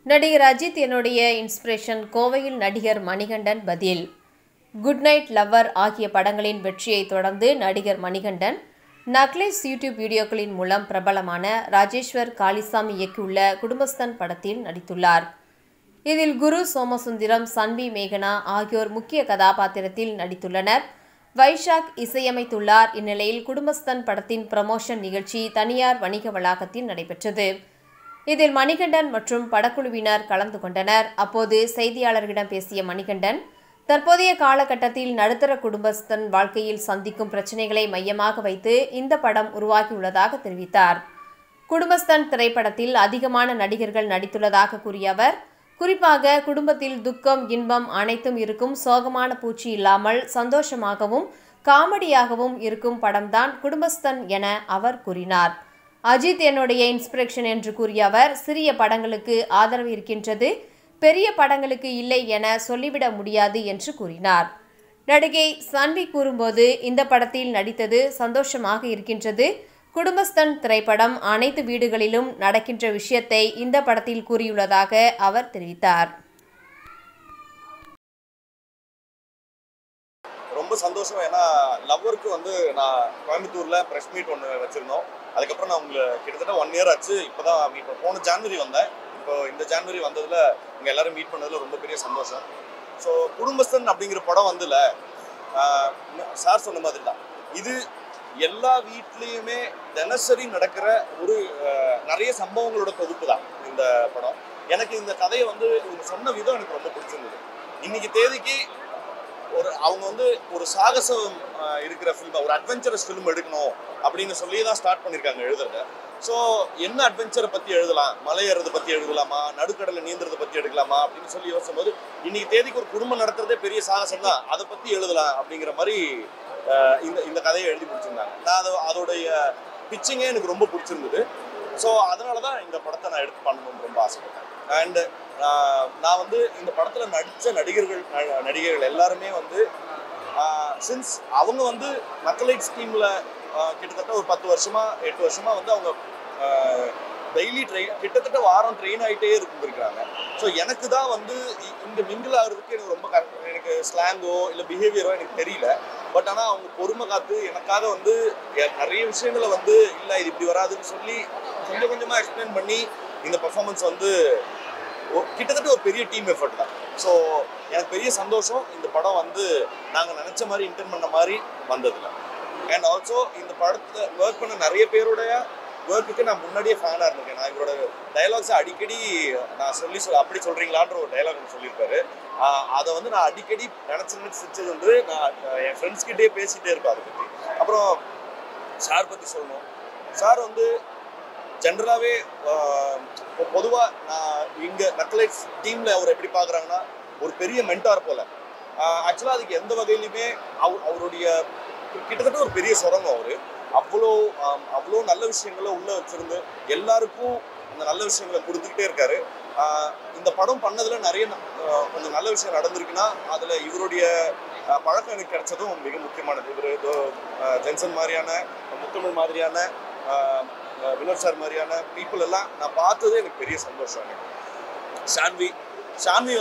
நடிகர் அஜித் என்னுடைய இன்ஸ்பிரேஷன். கோவையில் நடிகர் மணிகண்டன் பதில். குட் நைட் லவ்வர் ஆகிய படங்களின் வெற்றியை தொடர்ந்து நடிகர் மணிகண்டன் நக்லேஸ் யூடியூப் வீடியோக்களின் மூலம் பிரபலமான ராஜேஸ்வர் காளிசாமி இயக்கியுள்ள குடும்பஸ்தன் படத்தில் நடித்துள்ளார். இதில் குரு சோமசுந்தரம், சன்வி மேகனா ஆகியோர் முக்கிய கதாபாத்திரத்தில் நடித்துள்ளனர். வைஷாக் இசையமைத்துள்ளார். இந்நிலையில் குடும்பஸ்தன் படத்தின் ப்ரமோஷன் நிகழ்ச்சி தனியார் வணிக வளாகத்தில் நடைபெற்றது. இதில் மணிகண்டன் மற்றும் படக்குழுவினர் கலந்து கொண்டனர். அப்போது செய்தியாளர்களிடம் பேசிய மணிகண்டன், தற்போதைய காலகட்டத்தில் நடுத்தர குடும்பஸ்தன் வாழ்க்கையில் சந்திக்கும் பிரச்சனைகளை மையமாக வைத்து இந்த படம் உருவாகியுள்ளதாக தெரிவித்தார். குடும்பஸ்தன் திரைப்படத்தில் அதிகமான நடிகர்கள் நடித்துள்ளதாக கூறிய அவர், குறிப்பாக குடும்பத்தில் துக்கம், இன்பம் அனைத்தும் இருக்கும் சோகமான பூச்சி இல்லாமல் சந்தோஷமாகவும் காமெடியாகவும் இருக்கும் படம்தான் குடும்பஸ்தன் என அவர் கூறினார். அஜித் என்னுடைய இன்ஸ்பிரேஷன் என்று கூறிய அவர், சிறிய படங்களுக்கு ஆதரவு இருக்கின்றது, பெரிய படங்களுக்கு இல்லை என சொல்லிவிட முடியாது என்று கூறினார். நடிகை சன்வி கூறும்போது, இந்த படத்தில் நடித்தது சந்தோஷமாக இருக்கின்றது. குடும்பஸ்தன் திரைப்படம் அனைத்து வீடுகளிலும் நடக்கின்ற விஷயத்தை இந்த படத்தில் கூறியுள்ளதாக அவர் தெரிவித்தார். ரொம்ப சந்தோஷம். ஏன்னா லவ்வருக்கு நான் கோயம்புத்தூரில் ப்ரெஸ் மீட் ஒன்று வச்சுருந்தோம். அதுக்கப்புறம் நான் உங்களை கிட்டத்தட்ட 1 year ஆச்சு. இப்போ தான் மீட் பண்ண போன ஜான்வரி வந்தேன். இப்போ இந்த ஜான்வரி வந்ததில் இங்கே எல்லோரும் மீட் பண்ணதில் ரொம்ப பெரிய சந்தோஷம். ஸோ குடும்பஸ்தன் அப்படிங்கிற படம் சார் சொன்ன மாதிரி தான், இது எல்லா வீட்லேயுமே தினசரி நடக்கிற ஒரு நிறைய சம்பவங்களோட தொகுப்பு தான் இந்த படம். எனக்கு இந்த கதையை இவங்க சொன்ன விதம் எனக்கு ரொம்ப பிடிச்சிருந்தது. இன்னைக்கு தேதிக்கு அவங்க ஒரு சாகசம் இருக்கிற ஃபில்ம், ஒரு அட்வென்ச்சரஸ் ஃபிலிம் எடுக்கணும் அப்படின்னு சொல்லி தான் ஸ்டார்ட் பண்ணியிருக்காங்க எழுதுறத. ஸோ என்ன அட்வென்ச்சரை பற்றி எழுதலாம், மலை ஏறுறதை பற்றி எழுதலாமா, நடுக்கடலை நீந்துறதை பற்றி எடுக்கலாமா அப்படின்னு சொல்லி யோசிக்கும்போது, இன்னைக்கு தேதிக்கு ஒரு குடும்பம் நடத்துறதே பெரிய சாகசம் தான், அதை பற்றி எழுதலாம் அப்படிங்கிற மாதிரி இந்த கதையை எழுதி பிடிச்சிருந்தாங்க. நான் அதோடைய பிச்சிங்கே எனக்கு ரொம்ப பிடிச்சிருந்தது. ஸோ அதனால தான் இந்த படத்தை நான் எடுத்து பண்ணணும்னு ரொம்ப ஆசைப்பட்டேன். அண்டு நான் இந்த படத்தில் நடித்த நடிகர்கள் எல்லாருமே சின்ஸ் அவங்க மக்களைட் ஸ்கீமில் கிட்டத்தட்ட ஒரு 10 வருஷமா 8 வருஷமா அவங்க டெய்லி கிட்டத்தட்ட வாரம் ட்ரெயின் ஆகிட்டே இருந்திருக்கிறாங்க. ஸோ எனக்கு தான் இங்கே மிங்கிள் ஆகிறதுக்கு எனக்கு ஸ்லாங்கோ இல்லை பிஹேவியரோ எனக்கு தெரியல. பட் ஆனால் அவங்க பொறுமை காத்து எனக்காக நிறைய விஷயங்களை இல்லை இது இப்படி வராதுன்னு சொல்லி கொஞ்சம் கொஞ்சமாக எக்ஸ்பிளைன் பண்ணி இந்த பர்ஃபார்மன்ஸ் கிட்டத்தட்ட ஒரு பெரிய டீம் எஃபர்ட் தான். ஸோ எனக்கு பெரிய சந்தோஷம் இந்த படம் நாங்கள் நினச்ச மாதிரி இன்டென்ட் பண்ண மாதிரி வந்ததில்லை. அண்ட் ஆல்சோ இந்த படத்தில் ஒர்க் பண்ண நிறைய பேருடைய ஒர்க்குக்கு நான் முன்னாடியே ஃபேனாக இருந்திருக்கேன். நான் இவரோட டைலாக்ஸை அடிக்கடி நான் அப்படி சொல்கிறீங்களான்ற ஒரு டைலாக் சொல்லியிருக்காரு. அதை நான் அடிக்கடி நினச்சி சிரிச்சது நான் என் ஃப்ரெண்ட்ஸ்கிட்டே பேசிகிட்டே இருப்பேன் அதை பற்றி. அப்புறம் சார் பற்றி சொல்லணும். சார் ஜென்ரலாகவே பொதுவாக நான் இங்கே நக்லைட்ஸ் டீமில் அவர் எப்படி பார்க்குறாங்கன்னா ஒரு பெரிய மென்டார் போல். ஆக்சுவலாக அதுக்கு எந்த வகையிலுமே அவருடைய கிட்டத்தட்ட ஒரு பெரிய சுரங்கம். அவர் அவ்வளோ நல்ல விஷயங்களை உள்ளே வச்சுருந்து எல்லாருக்கும் அந்த நல்ல விஷயங்களை கொடுத்துக்கிட்டே இருக்காரு. இந்த படம் பண்ணதில் நிறைய கொஞ்சம் நல்ல விஷயம் நடந்திருக்குன்னா அதில் இவருடைய பழக்கம் எனக்கு கிடைச்சதும் மிக முக்கியமானது. இவர் ஜென்சன் மாதிரியான, முத்தமிழ் மாதிரியான, வினோத் சார் மாதிரியான பீப்புள் எல்லாம் நான் பார்த்ததே எனக்கு பெரிய சந்தோஷம். எனக்கு ஷான்வி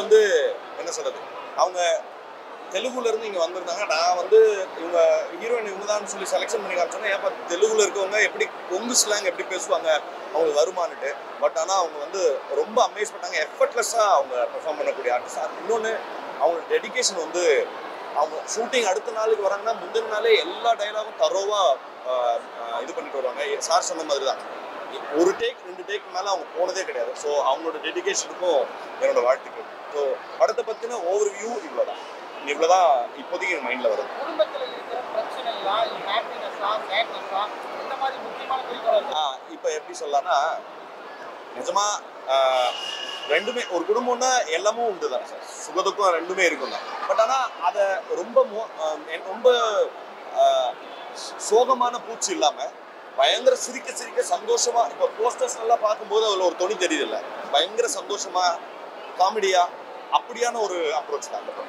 என்ன சொல்கிறது, அவங்க தெலுங்குலேருந்து இங்கே வந்திருந்தாங்க. நான் இவங்க ஹீரோயின் இவங்க தான் சொல்லி செலெக்ஷன் பண்ணி காமிச்சோன்னா, ஏப்பா தெலுங்குல இருக்கவங்க எப்படி கொங்கு ஸ்லாங் எப்படி பேசுவாங்க அவங்களுக்கு வருமானுட்டு. பட் ஆனால் அவங்க ரொம்ப அமேஸ் பண்ணாங்க. எஃபர்ட்லெஸ்ஸாக அவங்க பெர்ஃபார்ம் பண்ணக்கூடிய ஆர்டிஸ்ட். இன்னொன்று அவங்க டெடிக்கேஷன் அவங்க ஷூட்டிங் அடுத்த நாளுக்கு வராங்கன்னா முந்தின நாளே எல்லா டைலாகும் தரோவாக இது பண்ணிட்டு வருவாங்க. சார் சொன்ன மாதிரி தான், ஒரு டேக் 2 டேக் மேலே அவங்க போனதே கிடையாது. ஸோ அவங்களோட டெடிக்கேஷனுக்கும் என்னோட வாழ்த்துக்கள். ஸோ படத்தை பற்றின ஓவர் வியூ இவ்வளோதான் இப்போதைக்கு என் மைண்டில் வருது. இப்போ எப்படி சொல்லலாம்னா, நிஜமாக ரெண்டுமே ஒரு குடும்பம்னா எல்லாமும் உண்டு தான் சார், சுகதுக்கம் ரெண்டுமே இருக்கும் தான். பட் ஆனால் அதை ரொம்ப சோகமான பூச்சி இல்லாமல் பயங்கர சிரிக்க சந்தோஷமாக, இப்போ போஸ்டர்ஸ் எல்லாம் பார்க்கும்போது அதில் ஒரு தொனி தெரியுது இல்லை, பயங்கர சந்தோஷமாக காமெடியாக அப்படியான ஒரு அப்ரோச் தான். அந்த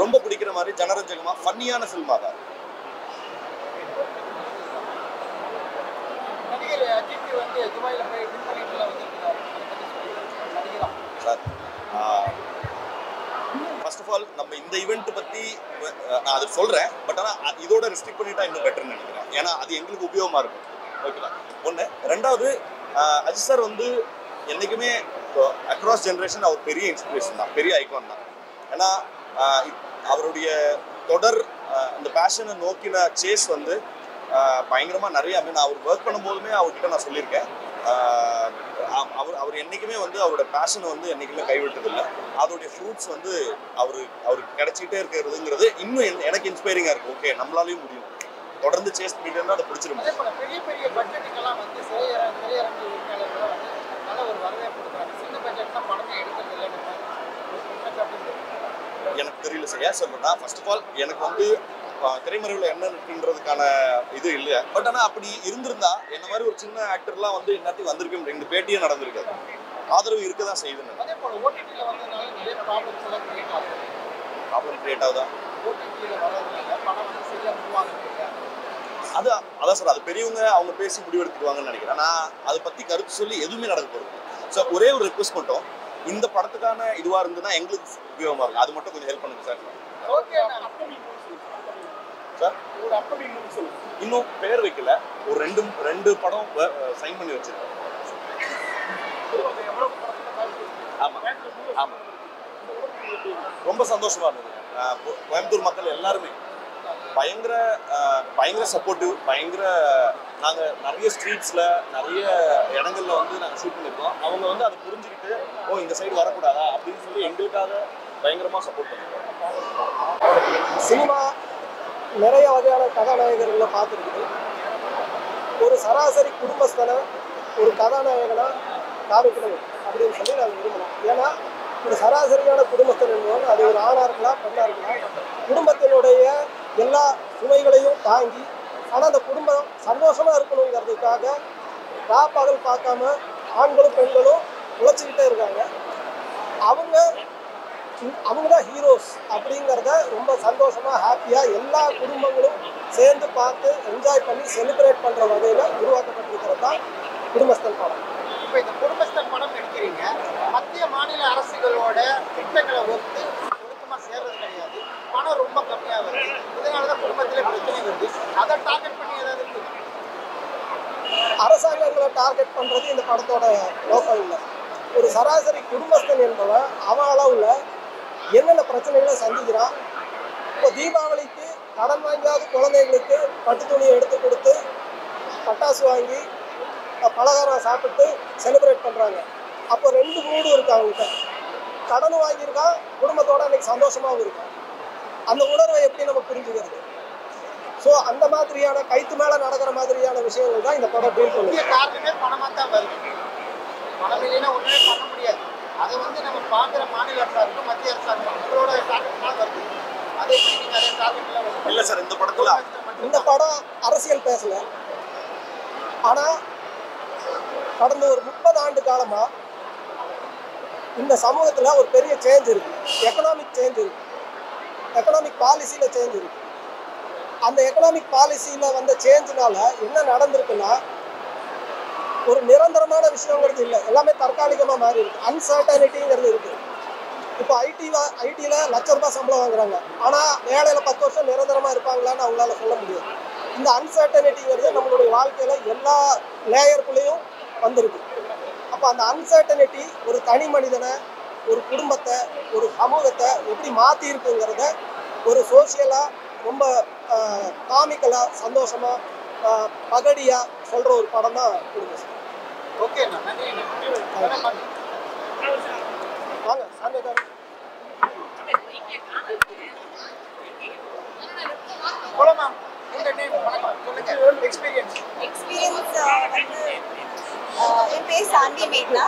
ரொம்ப பிடிக்கிற மாதிரி ஜனரஞ்சகமாக ஃபன்னியான ஃபில்மாக தான். இந்த ஈவெண்ட் பற்றி நான் அதை சொல்கிறேன். பட் ஆனால் இதோட ரெஸ்ட்ரிக்ட் பண்ணிட்டா இன்னும் பெட்டர்னு நினைக்கிறேன். ஏன்னா அது எங்களுக்கு உபயோகமாக இருக்கும். ஓகேவா? ஒன்று. ரெண்டாவது, அஜித் சார் வந்து என்றைக்குமே அக்ராஸ் ஜென்ரேஷன் அவர் பெரிய இன்ஸ்பிரேஷன் தான், பெரிய ஐகான் தான். ஏன்னா அவருடைய தொடர் இந்த பேஷனை நோக்கின சேஸ் வந்து பயங்கரமாக நிறைய. நான் அவர் ஒர்க் பண்ணும்போதுமே அவர்கிட்ட நான் சொல்லியிருக்கேன், அவர் என்றைக்குமே வந்து அவரோட பேஷனை வந்து என்றைக்குமே கைவிட்டதில்லை. அதோடைய ஃப்ரூட்ஸ் வந்து அவருக்கு கிடைச்சிக்கிட்டே இருக்கிறதுங்கிறது இன்னும் எனக்கு இன்ஸ்பைரிங்காக இருக்குது. ஓகே, நம்மளாலையும் முடியும், தொடர்ந்து சேஸ் பண்ணிட்டு இருந்தால் அதை பிடிச்சிருக்கும். பெரிய பெரிய பட்ஜெட்டுக்கெல்லாம் வந்து திரையரங்கு உரிமையாளர்கள் வந்து நல்ல ஒரு வரவேற்பு கொடுக்குறாங்க. சின்ன பட்ஜெட்லாம் படமே எடுக்கிறது இல்லை. எனக்கு தெரியல சார். ஏன் சொல்றேன்னா, ஃபர்ஸ்ட் ஆஃப் ஆல் எனக்கு வந்து திரைமறைவில் என்ன இருக்குன்றதுக்கான இது இல்லை. பட் ஆனால் அப்படி இருந்திருந்தா என்ன மாதிரி ஒரு சின்ன ஆக்டர்லாம் வந்து எல்லாத்தையும் வந்திருக்கு. இந்த பேட்டியே நடந்திருக்காது. ஆதரவு இருக்க தான் செய்யுதுன்னு. அதே போல ஓடிடியில் வந்ததுனால நிறைய ப்ராப்ளம்ஸ் எல்லாம் கிரியேட் ஆகுது. ப்ராப்ளம் கிரியேட் ஆகுதா? ஓடிடியில் வர்றதுனால படம் வந்து சரியாக மூவ் ஆகுது. அதான் சார், அது பெரியவங்க அவங்க பேசி முடிவெடுத்துக்குவாங்கன்னு நினைக்கிறேன். நான் அதை பற்றி கருத்து சொல்லி எதுவுமே நடக்க போகிறது. ஸோ ஒரே ஒரு ரிக்வஸ்ட் மட்டும், இந்த படத்துக்கான இதுவாக இருந்ததுன்னா எங்களுக்கு உபயோகமாக இருக்கும். அது மட்டும் கொஞ்சம் ஹெல்ப் பண்ணுங்க சார். சார் இன்னும் பேர் வைக்கல. ஒரு ரெண்டு படம் சைன் பண்ணி வச்சிருக்கேன். ஆமாம் ஆமாம், ரொம்ப சந்தோஷமா இருந்தது. கோயம்புத்தூர் மக்கள் எல்லாருமே பயங்கர சப்போர்ட்டிவ். நாங்கள் நிறைய ஸ்ட்ரீட்ஸில் நிறைய இடங்கள்ல வந்து நாங்கள் ஷூட் பண்ணியிருக்கோம். அவங்க வந்து அதை புரிஞ்சுக்கிட்டு, ஓ இந்த சைடு வரக்கூடாதா அப்படின்னு சொல்லி எங்களுக்காக பயங்கரமாக சப்போர்ட் பண்ணியிருக்கோம். சினிமா நிறைய வகையான கதாநாயகர்களை பார்த்துருக்குது. ஒரு சராசரி குடும்பஸ்தனை ஒரு கதாநாயகனாக காமிக்கணும் அப்படின்னு சொல்லி நாங்கள் விரும்பணும். ஏன்னா ஒரு சராசரியான குடும்பஸ்தன் என்பவன், அது ஒரு ஆணாக இருக்கலாம் பெண்ணாக இருக்கலாம், குடும்பத்தினுடைய எல்லா சுமைகளையும் தாங்கி, ஆனால் அந்த குடும்பம் சந்தோஷமாக இருக்கணுங்கிறதுக்காக பகல் பார்க்காம ஆண்களும் பெண்களும் உழைச்சிக்கிட்டே இருக்காங்க. அவங்க தான் ஹீரோஸ் அப்படிங்கிறத ரொம்ப சந்தோஷமாக ஹாப்பியாக எல்லா குடும்பங்களும் சேர்ந்து பார்த்து என்ஜாய் பண்ணி செலிப்ரேட் பண்ணுற வகையில் உருவாக்கப்பட்டிருக்கிறது தான் குடும்பஸ்தன் படம். இப்போ இந்த குடும்பஸ்தன் படம் எடுக்கிறீங்க, மத்திய மாநில அரசுகளோட திட்டங்களை ஒழுக்கமாக சேர்றது கிடையாது, பணம் ரொம்ப கம்மியாக வருது, இதனால தான் குடும்பத்திலே பிரச்சனை வருது. அதை டார்கெட் பண்ணி ஏதாவது இருக்குது? அரசாங்கங்களை டார்கெட் பண்ணுறது இந்த படத்தோட நோக்கம் இல்லை. ஒரு சராசரி குடும்பஸ்தன் என்பவன் அவன் அளவில் என்னென்ன பிரச்சனைகளை சந்திக்கிறான். இப்போ தீபாவளிக்கு கடன் வாங்கியாவது குழந்தைங்களுக்கு பட்டு துணியை எடுத்து கொடுத்து பட்டாசு வாங்கி பலகாரம் சாப்பிட்டு செலிப்ரேட் பண்ணுறாங்க. அப்போ 2 மூடு இருக்கு அவங்ககிட்ட. கடனும் வாங்கியிருக்கான், குடும்பத்தோட அன்றைக்கி சந்தோஷமாகவும் இருக்கும். அந்த உணர்வை எப்படி நம்ம புரிஞ்சுக்கிறது? ஸோ அந்த மாதிரியான கைத்து மேலே நடக்கிற மாதிரியான விஷயங்கள் தான் இந்த படம் டீல் பண்ணுது. காரணமே பணமாக தான் வருது. பணம் இல்லைன்னா ஒன்றுமே பண்ண முடியாது. அதை வந்து நம்ம பார்க்குற மாநில அரசாங்கம் மத்திய அரசாங்கம் உங்களோட டார்கெட்லாம் வருது. அதை எப்படி நீங்கள் அதே டார்கெட்டில் வருது? இல்லை சார், இந்த படம் அரசியல் பேசலை. ஆனால் கடந்த ஒரு 30 ஆண்டு காலமாக இந்த சமூகத்தில் ஒரு பெரிய சேஞ்ச் இருக்குது. எக்கனாமிக் சேஞ்ச் இருக்குது, எக்கனாமிக் பாலிசியில் சேஞ்ச் இருக்குது. அந்த எக்கனாமிக் பாலிசியில் வந்த சேஞ்சினால என்ன நடந்திருக்குன்னா, ஒரு நிரந்தரமான விஷயங்கிறது இல்லை, எல்லாமே தற்காலிகமாக மாறி இருக்குது. அன்சர்டனிட்டிங்கிறது இருக்குது. இப்போ ஐடியில் ₹1,00,000 சம்பளம் வாங்குறாங்க, ஆனால் வேலையில் 10 வருஷம் நிரந்தரமாக இருப்பாங்களான்னு அவங்களால சொல்ல முடியாது. இந்த அன்சர்டனிட்டிங்கிறது நம்மளுடைய வாழ்க்கையில் எல்லா லேயருக்குள்ளேயும் வந்திருக்கு. அப்போ அந்த அன்சர்டனிட்டி ஒரு தனி மனிதனை, ஒரு குடும்பத்தை, ஒரு சமூகத்தை எப்படி மாற்றிருக்குங்கிறத ஒரு சோசியலாக ரொம்ப காமிக்கலாக சந்தோஷமாக பகடியாக சொல்கிற ஒரு படம் தான் குடும்பம். ஓகே, நன்றி. வாங்க சாயந்தரம் போலாமா? உங்கள் நேம் சொல்லுங்கள். எக்ஸ்பீரியன்ஸ் வந்து என் பேர் சாந்தி மேக்னா.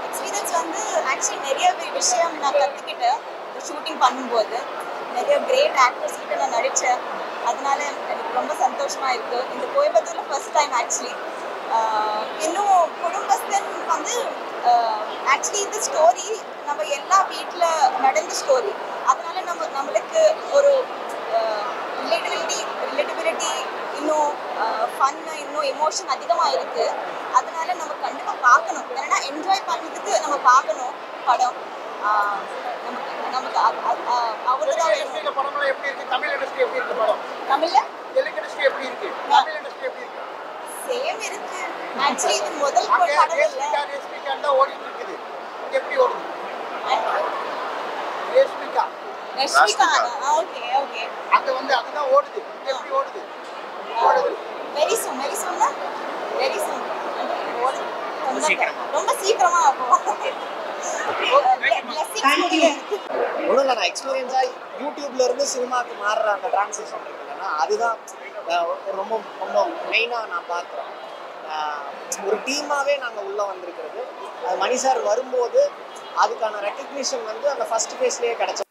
எக்ஸ்பீரியன்ஸ் வந்து ஆக்சுவலி நிறைய விஷயம் நான் கற்றுக்கிட்டேன் ஷூட்டிங் பண்ணும்போது. நிறைய கிரேட் ஆக்டர்ஸ் கிட்ட நான் நடித்தேன். அதனால எனக்கு ரொம்ப சந்தோஷமாக இருக்குது. இந்த கோயம்புத்தூரில் ஃபர்ஸ்ட் டைம் ஆக்சுவலி. இன்னும் குடும்பஸ்தன் வந்து ஆக்சுவலி இந்த ஸ்டோரி நம்ம எல்லா வீட்டில் நடந்த ஸ்டோரி. அதனால நம்மளுக்கு ஒரு ரிலேட்டபிலிட்டி இன்னும் ஃபன்னு, இன்னும் எமோஷன் அதிகமாக இருக்குது. அதனால நம்ம கண்டிப்பாக பார்க்கணும். ஏன்னா என்ஜாய் பண்ணுறதுக்கு நம்ம பார்க்கணும் படம். நமக்கு அவருக்கு தான் வேணும். இண்டஸ்ட்ரியில படம்லாம் எப்படி இருக்கு? தமிழ் இண்டஸ்ட்ரி எப்படி இருக்கு படம்? தமிழ்ல தெலுங்கு இண்டஸ்ட்ரி எப்படி இருக்கு? தமிழ் இண்டஸ்ட்ரி எப்படி இருக்கு? சேம் இருக்கு. ஆக்சுவலி இது முதல் அங்க படம் இல்ல. ரேஷ்மிகா தான் ஓடிட்டு இருக்குது. இங்க எப்படி ஓடுது? ரேஷ்மிகா ரஷ்மிகா. Okay okay. அங்க வந்து அதுதான் ஓடுது. இங்க எப்படி ஓடுது? ஓடுது. வெரி சூன் வெரி சூன் ஓடுது. ரொம்ப சீக்கிரமா ஆகும். ஒன்றும் இல்லை, நான் எக்ஸ்பீரியன்ஸாக யூடியூப்ல இருந்து சினிமாவுக்கு மாறுற அந்த டிரான்சிஷன் இருக்குல்லன்னா அதுதான் ரொம்ப ரொம்ப மெயினாக நான் பார்க்குறேன். ஒரு டீமாகவே நாங்கள் உள்ளே வந்திருக்கிறது. அது மணி சார் வரும்போது அதுக்கான ரெக்கக்னிஷன் வந்து அந்த ஃபர்ஸ்ட் ஃபேஸ்லேயே கிடச்சது.